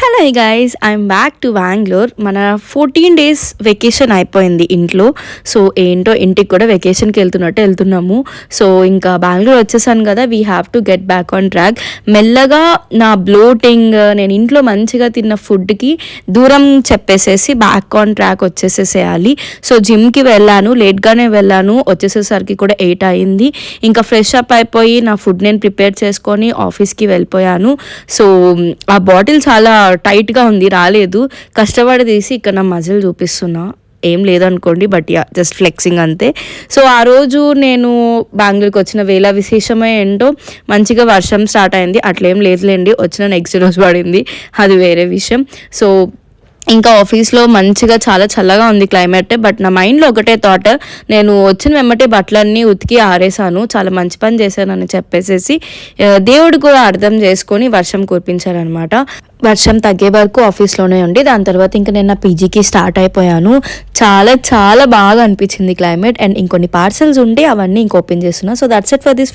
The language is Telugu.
Hello guys, I'm back to Bengaluru. మన 14 days వెకేషన్ అయిపోయింది ఇంట్లో. సో ఏంటో ఇంటికి కూడా వెకేషన్కి వెళ్తున్నాము. సో ఇంకా బెంగళూరు వచ్చేసాను కదా, we have to get back on track. మెల్లగా నా బ్లోటింగ్, నేను ఇంట్లో మంచిగా తిన్న ఫుడ్కి దూరం చెప్పేసేసి బ్యాక్ ఆన్ ట్రాక్ వచ్చేసేసేయాలి. సో జిమ్కి వెళ్ళాను, లేట్గానే వెళ్ళాను. వచ్చేసేసరికి కూడా 8 అయింది. ఇంకా ఫ్రెష్ అప్ అయిపోయి నా ఫుడ్ నేను ప్రిపేర్ చేసుకొని ఆఫీస్కి వెళ్ళిపోయాను. సో ఆ బాటిల్ చాలా టైట్గా ఉంది, రాలేదు. కష్టపడి తీసి ఇక్కడ నా మజిల్ చూపిస్తున్నా, ఏం లేదనుకోండి, బట్ యా జస్ట్ ఫ్లెక్సింగ్ అంతే. సో ఆ రోజు నేను బెంగళూరుకి వచ్చిన వేళ విశేషమే ఏంటో, మంచిగా వర్షం స్టార్ట్ అయింది. అట్లేం లేదులేండి, వచ్చిన నెక్స్ట్ రోజు పడింది, అది వేరే విషయం. సో ఇంకా ఆఫీస్లో మంచిగా చాలా చల్లగా ఉంది క్లైమేట్. బట్ నా మైండ్లో ఒకటే థాట్, నేను వచ్చిన వెంబటే బట్టలన్నీ ఉతికి ఆరేసాను, చాలా మంచి పని చేశానని చెప్పేసేసి దేవుడు కూడా అర్థం చేసుకొని వర్షం కురిపించారనమాట. వర్షం తగ్గే వరకు ఆఫీస్లోనే ఉండి దాని తర్వాత ఇంకా నేను నా పీజీకి స్టార్ట్ అయిపోయాను. చాలా చాలా బాగా అనిపించింది క్లైమేట్. అండ్ ఇంకొన్ని పార్సల్స్ ఉంటే అవన్నీ ఇంక ఓపెన్ చేస్తున్నా. So that's it for this